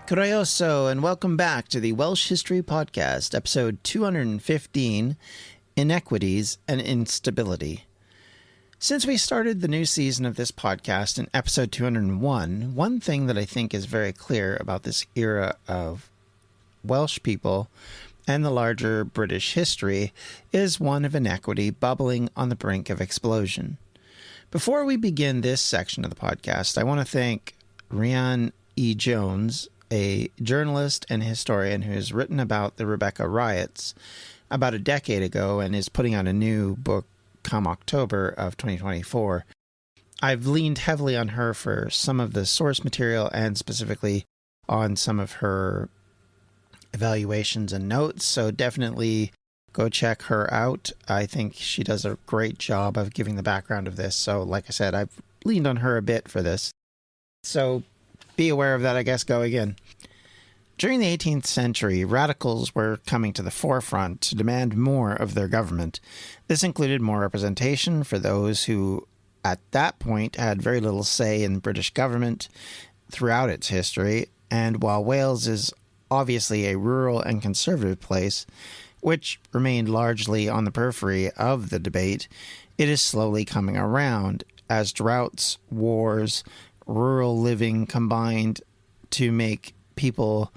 Croeso, and welcome back to the Welsh History Podcast, episode 215, Inequities and Instability. Since we started the new season of this podcast in episode 201, one thing that I think is very clear about this era of Welsh people and the larger British history is one of inequity bubbling on the brink of explosion. Before we begin this section of the podcast, I want to thank Rhian E. Jones, a journalist and historian who has written about the Rebecca riots about a decade ago and is putting out a new book come October of 2024. I've leaned heavily on her for some of the source material and specifically on some of her evaluations and notes, so definitely go check her out. I think she does a great job of giving the background of this, so like I said, I've leaned on her a bit for this. So be aware of that, I guess. Go again. During the 18th century, radicals were coming to the forefront to demand more of their government. This included more representation for those who, at that point, had very little say in British government throughout its history, and while Wales is obviously a rural and conservative place, which remained largely on the periphery of the debate, it is slowly coming around as droughts, wars, rural living combined to make people,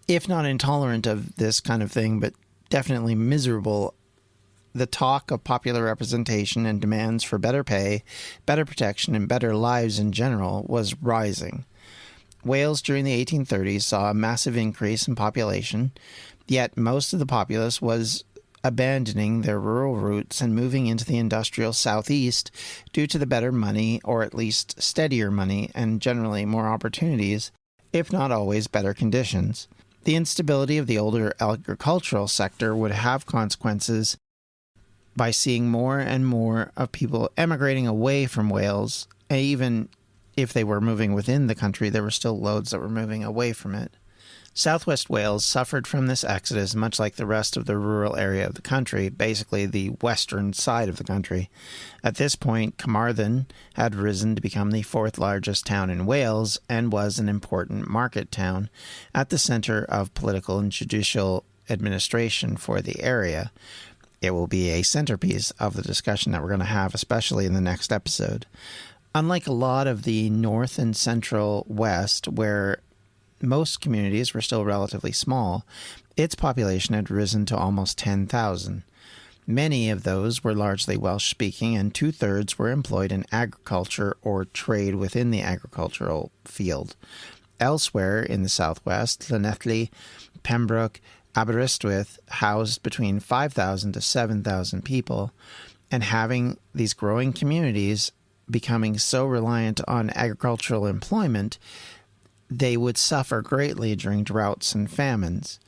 if not intolerant of this kind of thing, but definitely miserable. The talk of popular representation and demands for better pay, better protection, and better lives in general was rising. Wales during the 1830s saw a massive increase in population, yet most of the populace was abandoning their rural roots and moving into the industrial southeast due to the better money, or at least steadier money, and generally more opportunities, if not always better conditions. The instability of the older agricultural sector would have consequences by seeing more and more of people emigrating away from Wales. Even if they were moving within the country, there were still loads that were moving away from it. Southwest Wales suffered from this exodus much like the rest of the rural area of the country, basically the western side of the country. At this point, Carmarthen had risen to become the fourth largest town in Wales and was an important market town at the center of political and judicial administration for the area. It will be a centerpiece of the discussion that we're going to have, especially in the next episode. Unlike a lot of the north and central west, where most communities were still relatively small, its population had risen to almost 10,000. Many of those were largely Welsh-speaking, and two-thirds were employed in agriculture or trade within the agricultural field. Elsewhere in the southwest, Llanelli, Pembroke, Aberystwyth housed between 5,000 to 7,000 people, and having these growing communities becoming so reliant on agricultural employment, they would suffer greatly during droughts and famines.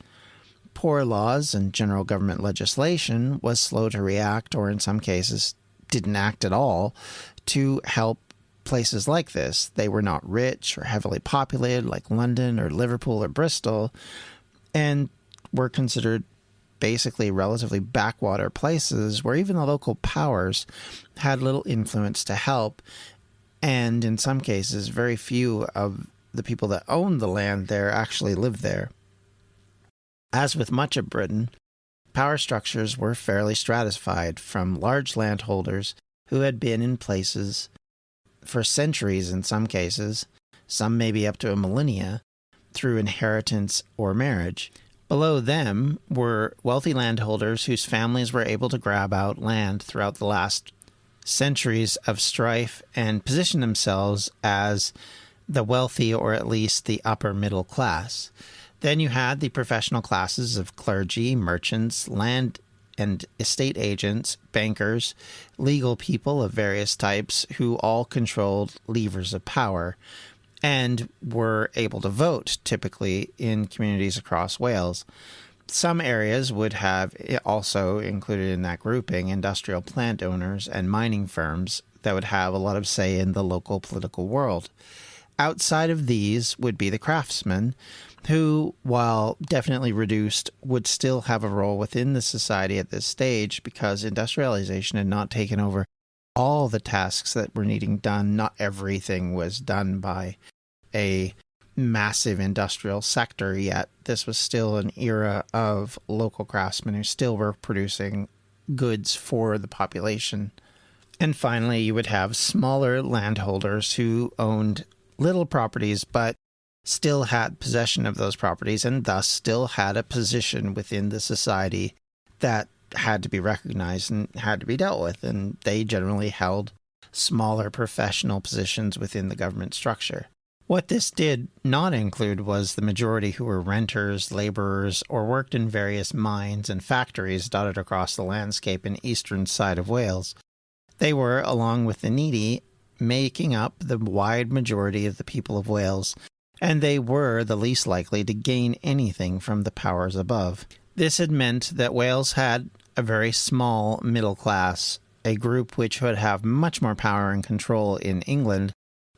Poor laws and general government legislation was slow to react, or in some cases didn't act at all, to help places like this. They were not rich or heavily populated like London or Liverpool or Bristol, and were considered basically relatively backwater places where even the local powers had little influence to help, and in some cases very few of the people that owned the land there actually lived there. As with much of Britain, power structures were fairly stratified, from large landholders who had been in places for centuries in some cases, some maybe up to a millennia, through inheritance or marriage. Below them were wealthy landholders whose families were able to grab out land throughout the last centuries of strife and position themselves as the wealthy, or at least the upper middle class. Then you had the professional classes of clergy, merchants, land and estate agents, bankers, legal people of various types who all controlled levers of power and were able to vote, typically in communities across Wales. Some areas would have also included in that grouping industrial plant owners and mining firms that would have a lot of say in the local political world. Outside of these would be the craftsmen, who, while definitely reduced, would still have a role within the society at this stage because industrialization had not taken over all the tasks that were needing done. Not everything was done by a massive industrial sector yet. This was still an era of local craftsmen who still were producing goods for the population. And finally, you would have smaller landholders who owned little properties but still had possession of those properties and thus still had a position within the society that had to be recognized and had to be dealt with. And they generally held smaller professional positions within the government structure. What this did not include was the majority who were renters, laborers, or worked in various mines and factories dotted across the landscape in eastern side of Wales. They were, along with the needy, making up the wide majority of the people of Wales, and they were the least likely to gain anything from the powers above. This had meant that Wales had a very small middle class, a group which would have much more power and control in England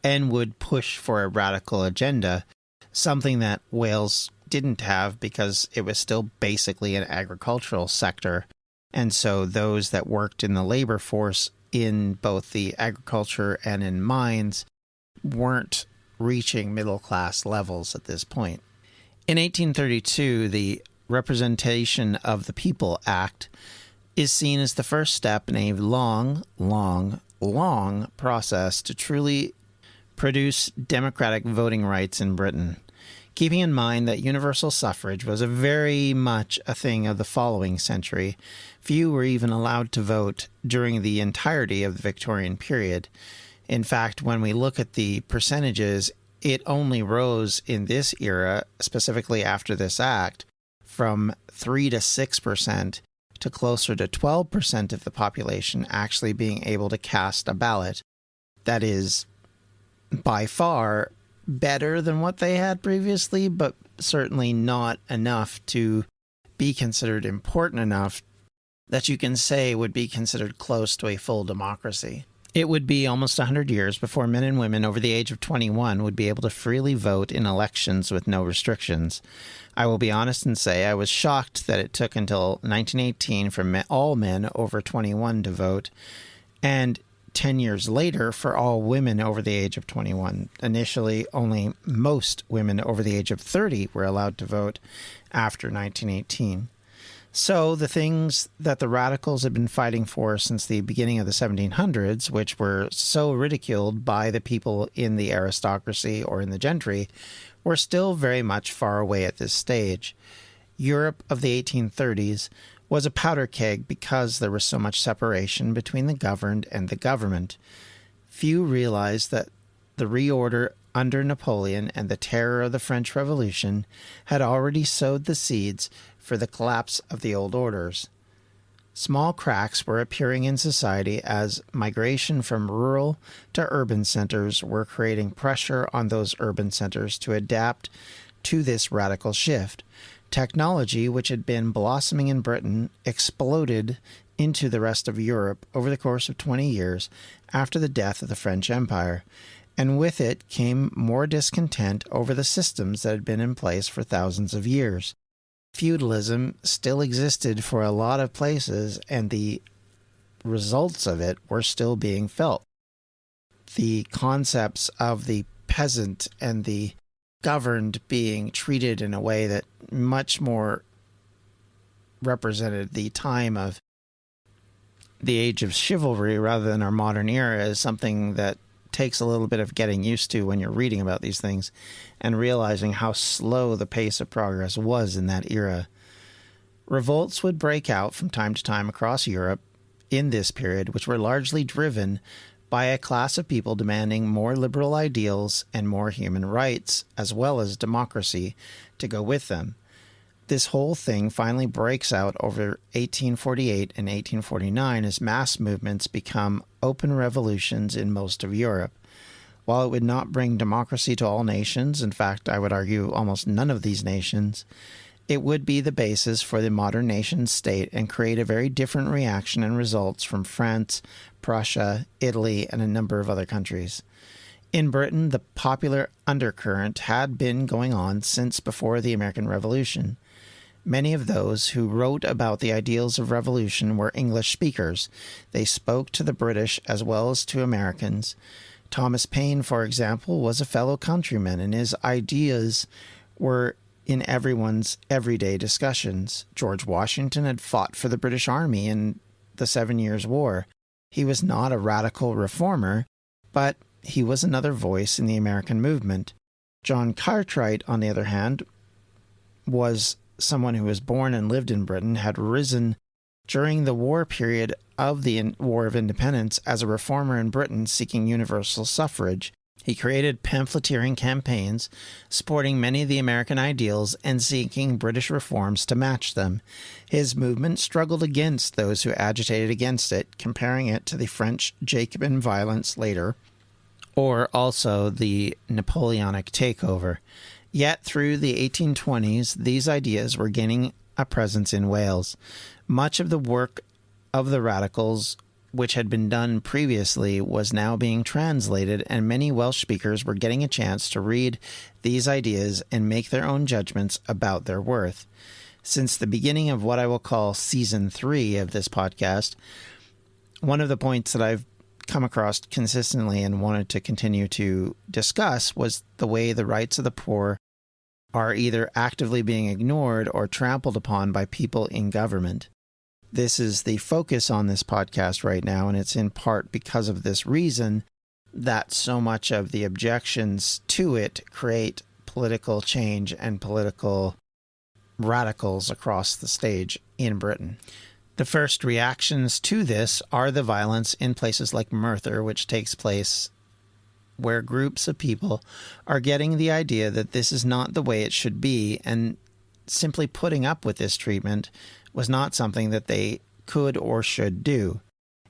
and would push for a radical agenda, something that Wales didn't have because it was still basically an agricultural sector. And so those that worked in the labor force in both the agriculture and in mines weren't reaching middle-class levels at this point. In 1832, the Representation of the People Act is seen as the first step in a long process to truly produce democratic voting rights in Britain, keeping in mind that universal suffrage was very much a thing of the following century. Few were even allowed to vote during the entirety of the Victorian period. In fact, when we look at the percentages, it only rose in this era, specifically after this act, from 3 to 6% to closer to 12% of the population actually being able to cast a ballot. That is by far better than what they had previously, but certainly not enough to be considered important enough that you can say would be considered close to a full democracy. It would be almost 100 years before men and women over the age of 21 would be able to freely vote in elections with no restrictions. I will be honest and say I was shocked that it took until 1918 for all men over 21 to vote, and 10 years later for all women over the age of 21. Initially, only most women over the age of 30 were allowed to vote after 1918. So the things that the radicals had been fighting for since the beginning of the 1700s, which were so ridiculed by the people in the aristocracy or in the gentry, were still very much far away at this stage. Europe of the 1830s was a powder keg because there was so much separation between the governed and the government. Few realized that the reorder under Napoleon and the terror of the French Revolution had already sowed the seeds for the collapse of the old orders. Small cracks were appearing in society as migration from rural to urban centers were creating pressure on those urban centers to adapt to this radical shift. Technology, which had been blossoming in Britain, exploded into the rest of Europe over the course of 20 years after the death of the French Empire, and with it came more discontent over the systems that had been in place for thousands of years. Feudalism still existed for a lot of places, and the results of it were still being felt. The concepts of the peasant and the governed being treated in a way that much more represented the time of the age of chivalry rather than our modern era is something that takes a little bit of getting used to when you're reading about these things and realizing how slow the pace of progress was in that era. Revolts would break out from time to time across Europe in this period, which were largely driven by a class of people demanding more liberal ideals and more human rights, as well as democracy, to go with them. This whole thing finally breaks out over 1848 and 1849 as mass movements become open revolutions in most of Europe. While it would not bring democracy to all nations, in fact, I would argue almost none of these nations, it would be the basis for the modern nation state and create a very different reaction and results from France, Prussia, Italy, and a number of other countries. In Britain, the popular undercurrent had been going on since before the American Revolution. Many of those who wrote about the ideals of revolution were English speakers. They spoke to the British as well as to Americans Thomas Paine, for example, was a fellow countryman, and his ideas were in everyone's everyday discussions. George Washington had fought for the British Army in the 7 Years' War. He was not a radical reformer, but he was another voice in the American movement. John Cartwright, on the other hand, was someone who was born and lived in Britain, had risen during the war period of the War of Independence as a reformer in Britain seeking universal suffrage. He created pamphleteering campaigns supporting many of the American ideals and seeking British reforms to match them. His movement struggled against those who agitated against it, comparing it to the French Jacobin violence later, or also the Napoleonic takeover. Yet through the 1820s, these ideas were gaining a presence in Wales. Much of the work of the radicals, which had been done previously, was now being translated, and many Welsh speakers were getting a chance to read these ideas and make their own judgments about their worth. Since the beginning of what I will call Season 3 of this podcast, one of the points that I've come across consistently and wanted to continue to discuss was the way the rights of the poor are either actively being ignored or trampled upon by people in government. This is the focus on this podcast right now, and it's in part because of this reason that so much of the objections to it create political change and political radicals across the stage in Britain. The first reactions to this are the violence in places like Merthyr, which takes place where groups of people are getting the idea that this is not the way it should be, and simply putting up with this treatment was not something that they could or should do.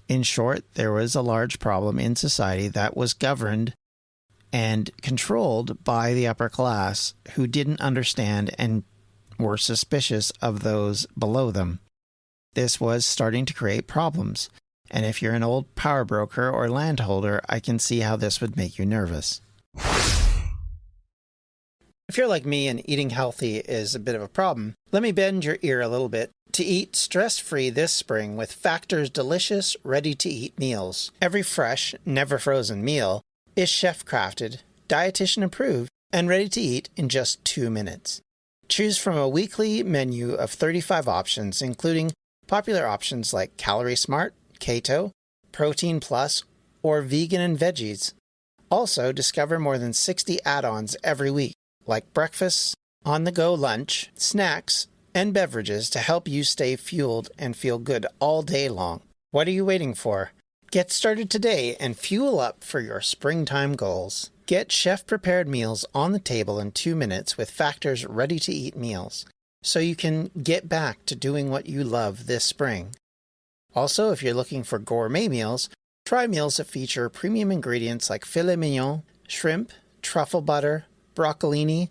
In short, there was a large problem in society that was governed and controlled by the upper class, who didn't understand and were suspicious of those below them. This was starting to create problems, and if you're an old power broker or landholder, I can see how this would make you nervous. If you're like me and eating healthy is a bit of a problem, let me bend your ear a little bit to eat stress-free this spring with Factor's delicious, ready-to-eat meals. Every fresh, never-frozen meal is chef-crafted, dietitian-approved, and ready to eat in just 2 minutes. Choose from a weekly menu of 35 options, including popular options like Calorie Smart, Keto, Protein Plus, or Vegan and Veggies. Also, discover more than 60 add-ons every week, like breakfast, on-the-go lunch, snacks, and beverages to help you stay fueled and feel good all day long. What are you waiting for? Get started today and fuel up for your springtime goals. Get chef-prepared meals on the table in 2 minutes with Factor's ready-to-eat meals, so you can get back to doing what you love this spring. Also, if you're looking for gourmet meals, try meals that feature premium ingredients like filet mignon, shrimp, truffle butter, broccolini,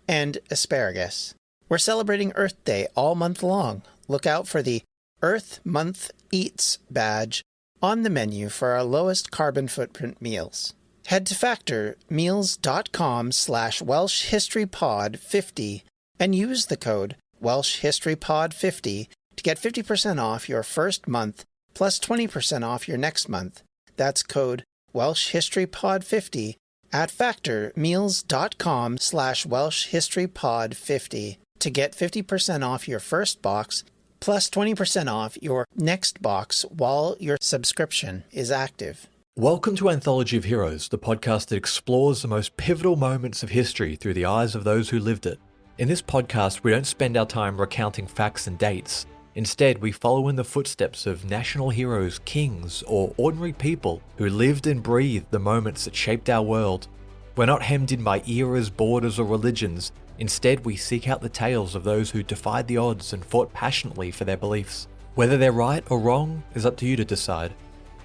and asparagus. We're celebrating Earth Day all month long. Look out for the Earth Month Eats badge on the menu for our lowest carbon footprint meals. Head to factormeals.com/WelshHistoryPod50 and use the code WelshHistoryPod50 to get 50% off your first month plus 20% off your next month. That's code WelshHistoryPod50 at factormeals.com/WelshHistoryPod50 to get 50% off your first box plus 20% off your next box while your subscription is active. Welcome to Anthology of Heroes, the podcast that explores the most pivotal moments of history through the eyes of those who lived it. In this podcast, we don't spend our time recounting facts and dates. Instead, we follow in the footsteps of national heroes, kings, or ordinary people who lived and breathed the moments that shaped our world. We're not hemmed in by eras, borders, or religions. Instead, we seek out the tales of those who defied the odds and fought passionately for their beliefs. Whether they're right or wrong is up to you to decide.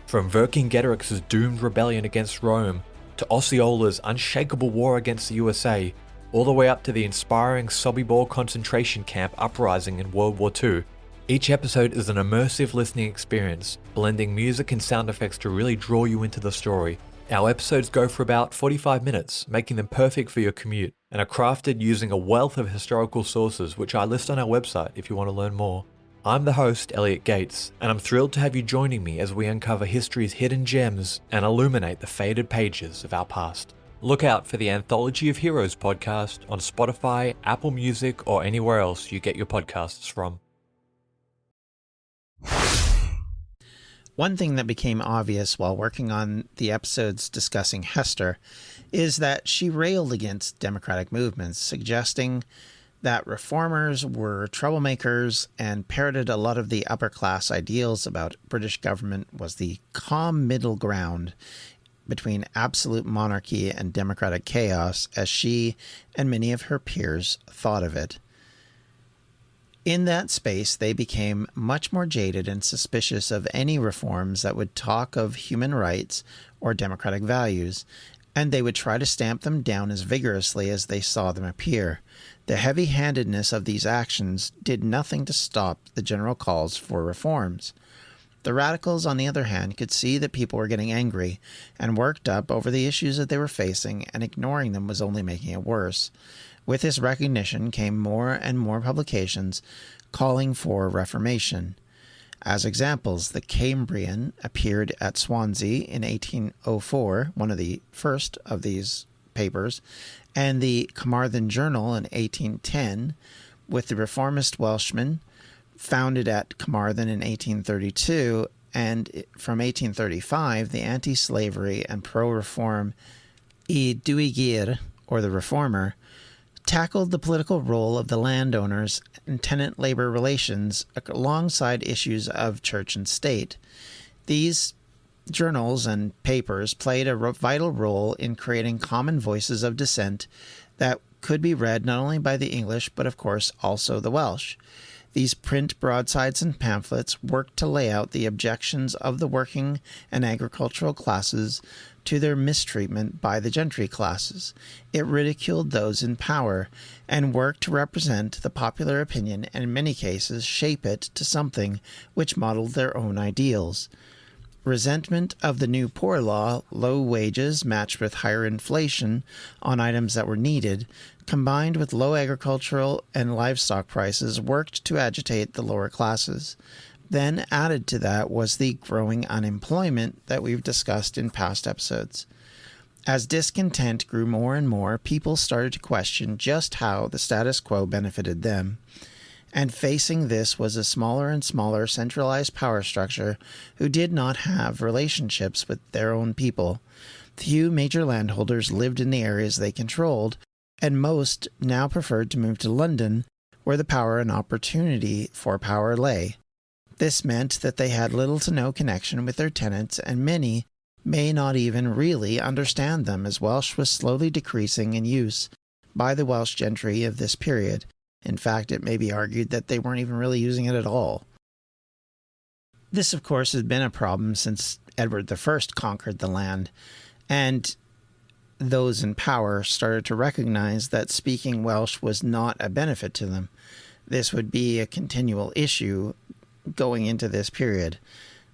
From Vercingetorix's doomed rebellion against Rome, to Osceola's unshakable war against the USA, all the way up to the inspiring Sobibor concentration camp uprising in World War II, each episode is an immersive listening experience, blending music and sound effects to really draw you into the story. Our episodes go for about 45 minutes, making them perfect for your commute, and are crafted using a wealth of historical sources which I list on our website if you want to learn more. I'm the host, Elliot Gates, and I'm thrilled to have you joining me as we uncover history's hidden gems and illuminate the faded pages of our past. Look out for the Anthology of Heroes podcast on Spotify, Apple Music, or anywhere else you get your podcasts from. One thing that became obvious while working on the episodes discussing Hester is that she railed against democratic movements, suggesting that reformers were troublemakers and parroted a lot of the upper class ideals about British government was the calm middle ground between absolute monarchy and democratic chaos, as she and many of her peers thought of it. In that space, they became much more jaded and suspicious of any reforms that would talk of human rights or democratic values, and they would try to stamp them down as vigorously as they saw them appear. The heavy-handedness of these actions did nothing to stop the general calls for reforms. The radicals, on the other hand, could see that people were getting angry and worked up over the issues that they were facing, and ignoring them was only making it worse. With this recognition came more and more publications calling for reformation. As examples, the Cambrian appeared at Swansea in 1804, one of the first of these papers, and the Carmarthen Journal in 1810, with the reformist Welshmen, founded at Carmarthen in 1832, and from 1835, the anti-slavery and pro-reform I Duigir, or the Reformer, tackled the political role of the landowners and tenant-labor relations alongside issues of church and state. These journals and papers played a vital role in creating common voices of dissent that could be read not only by the English, but of course also the Welsh. These print broadsides and pamphlets worked to lay out the objections of the working and agricultural classes to their mistreatment by the gentry classes. It ridiculed those in power and worked to represent the popular opinion and in many cases shape it to something which modeled their own ideals. Resentment of the new poor law, low wages matched with higher inflation on items that were needed, combined with low agricultural and livestock prices, worked to agitate the lower classes. Then added to that was the growing unemployment that we've discussed in past episodes. As discontent grew more and more, people started to question just how the status quo benefited them. And facing this was a smaller and smaller centralized power structure who did not have relationships with their own people. Few major landholders lived in the areas they controlled, and most now preferred to move to London, where the power and opportunity for power lay. This meant that they had little to no connection with their tenants, and many may not even really understand them, as Welsh was slowly decreasing in use by the Welsh gentry of this period. In fact, it may be argued that they weren't even really using it at all. This, of course, has been a problem since Edward I conquered the land, and those in power started to recognize that speaking Welsh was not a benefit to them. This would be a continual issue going into this period.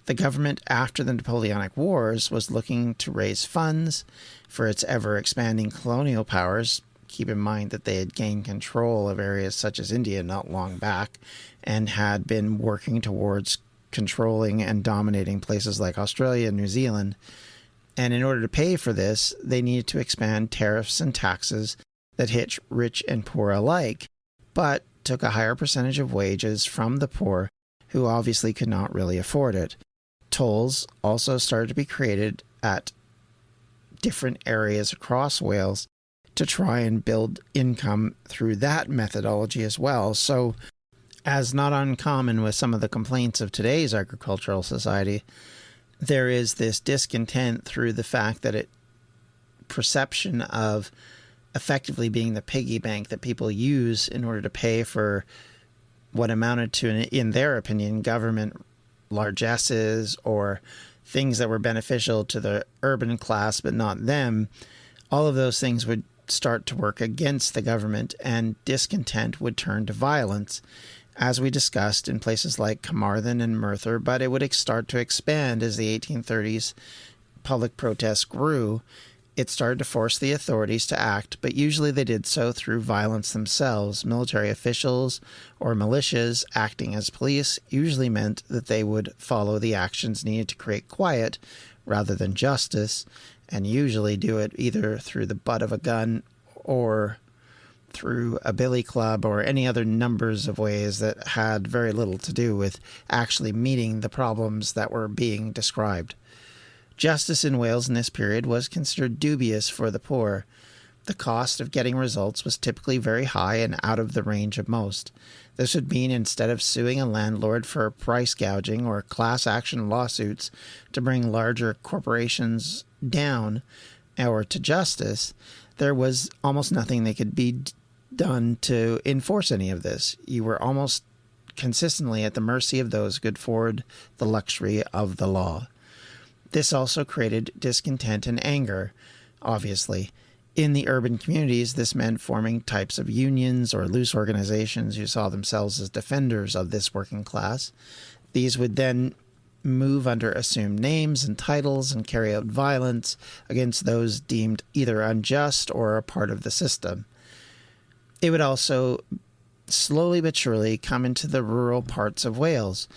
The government after the Napoleonic Wars was looking to raise funds for its ever-expanding colonial powers. Keep in mind that they had gained control of areas such as India not long back and had been working towards controlling and dominating places like Australia and New Zealand. And in order to pay for this, they needed to expand tariffs and taxes that hit rich and poor alike, but took a higher percentage of wages from the poor who obviously could not really afford it. Tolls also started to be created at different areas across Wales to try and build income through that methodology as well. So, as not uncommon with some of the complaints of today's agricultural society, there is this discontent through the fact that perception of effectively being the piggy bank that people use in order to pay for what amounted to, in their opinion, government largesses or things that were beneficial to the urban class but not them. All of those things would start to work against the government, and discontent would turn to violence, as we discussed in places like Carmarthen and Merthyr, but it would start to expand as the 1830s public protests grew, it started to force the authorities to act, but usually they did so through violence themselves. Military officials or militias acting as police usually meant that they would follow the actions needed to create quiet rather than justice, and usually do it either through the butt of a gun or through a billy club or any other numbers of ways that had very little to do with actually meeting the problems that were being described. Justice in Wales in this period was considered dubious for the poor. The cost of getting results was typically very high and out of the range of most. This would mean instead of suing a landlord for price gouging or class action lawsuits to bring larger corporations down or to justice, there was almost nothing that could be done to enforce any of this. You were almost consistently at the mercy of those who could afford the luxury of the law. This also created discontent and anger, obviously. In the urban communities, this meant forming types of unions or loose organizations who saw themselves as defenders of this working class. These would then move under assumed names and titles and carry out violence against those deemed either unjust or a part of the system. It would also slowly but surely come into the rural parts of Wales,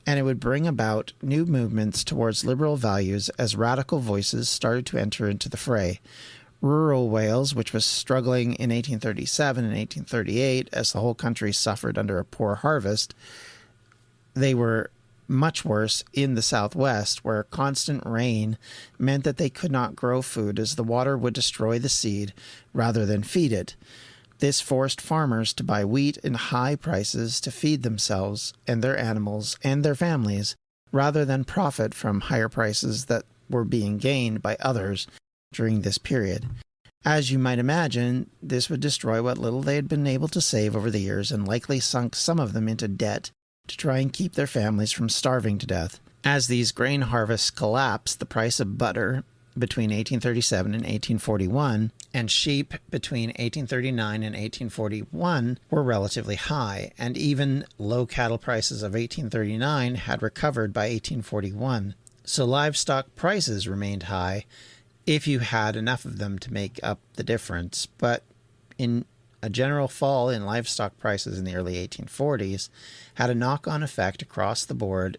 and it would bring about new movements towards liberal values as radical voices started to enter into the fray. Rural Wales, which was struggling in 1837 and 1838 as the whole country suffered under a poor harvest, they were much worse in the southwest, where constant rain meant that they could not grow food as the water would destroy the seed rather than feed it. This forced farmers to buy wheat in high prices to feed themselves and their animals and their families, rather than profit from higher prices that were being gained by others during this period. As you might imagine, this would destroy what little they had been able to save over the years and likely sunk some of them into debt to try and keep their families from starving to death. As these grain harvests collapsed, the price of butter between 1837 and 1841 and sheep between 1839 and 1841 were relatively high, and even low cattle prices of 1839 had recovered by 1841. So livestock prices remained high if you had enough of them to make up the difference. But in a general fall in livestock prices in the early 1840s had a knock-on effect across the board.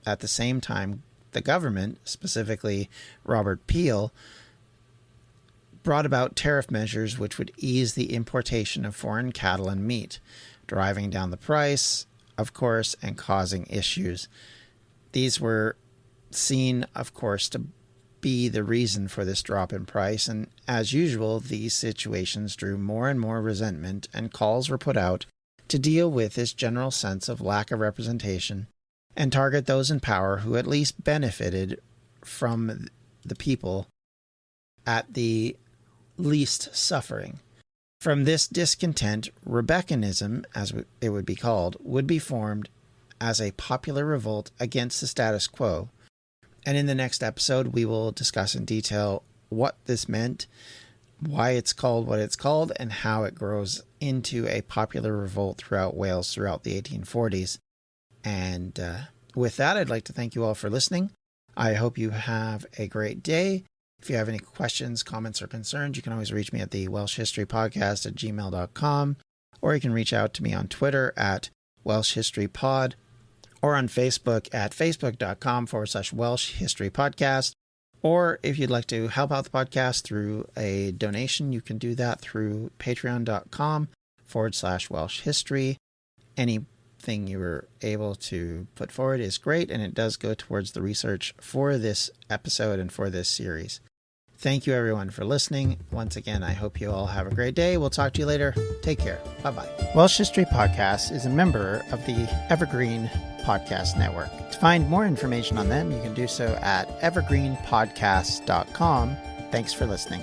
At the same time, the government, specifically Robert Peel, brought about tariff measures which would ease the importation of foreign cattle and meat, driving down the price, of course, and causing issues. These were seen, of course, to be the reason for this drop in price, and as usual, these situations drew more and more resentment, and calls were put out to deal with this general sense of lack of representation and target those in power who at least benefited from the people at the least suffering. From this discontent, Rebeccanism, as it would be called, would be formed as a popular revolt against the status quo. And in the next episode, we will discuss in detail what this meant, why it's called what it's called, and how it grows into a popular revolt throughout Wales throughout the 1840s. And with that, I'd like to thank you all for listening. I hope you have a great day. If you have any questions, comments, or concerns, you can always reach me at the Welsh History Podcast at gmail.com, or you can reach out to me on Twitter at Welsh History Pod, or on Facebook at facebook.com/Welsh History Podcast. Or if you'd like to help out the podcast through a donation, you can do that through patreon.com/Welsh History. Anything you were able to put forward is great, and it does go towards the research for this episode and for this series. Thank you, everyone, for listening. Once again, I hope you all have a great day. We'll talk to you later. Take care. Bye-bye. Welsh History Podcast is a member of the Evergreen Podcast Network. To find more information on them, you can do so at evergreenpodcasts.com. Thanks for listening.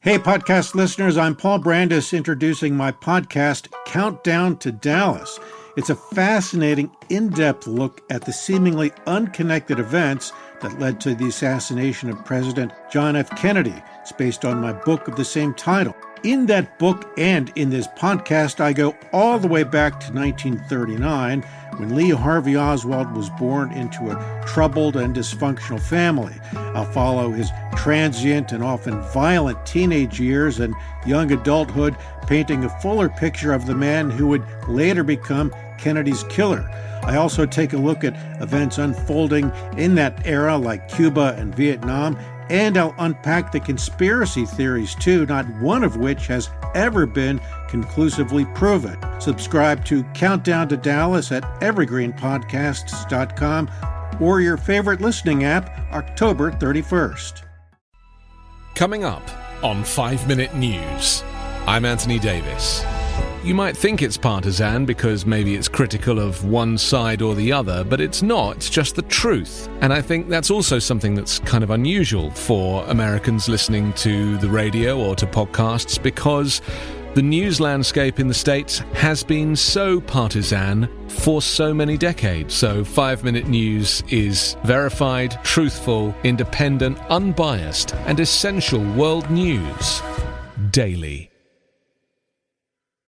Hey, podcast listeners, I'm Paul Brandis introducing my podcast, Countdown to Dallas. It's a fascinating, in-depth look at the seemingly unconnected events that led to the assassination of President John F. Kennedy. It's based on my book of the same title. In that book and in this podcast, I go all the way back to 1939, when Lee Harvey Oswald was born into a troubled and dysfunctional family. I'll follow his transient and often violent teenage years and young adulthood, painting a fuller picture of the man who would later become Kennedy's killer. I also take a look at events unfolding in that era, like Cuba and Vietnam, and I'll unpack the conspiracy theories too, not one of which has ever been conclusively proven. Subscribe to Countdown to Dallas at evergreenpodcasts.com or your favorite listening app, October 31st. Coming up on 5 Minute News, I'm Anthony Davis. You might think it's partisan because maybe it's critical of one side or the other, but it's not. It's just the truth. And I think that's also something that's kind of unusual for Americans listening to the radio or to podcasts, because the news landscape in the States has been so partisan for so many decades. So 5 Minute News is verified, truthful, independent, unbiased, and essential world news daily.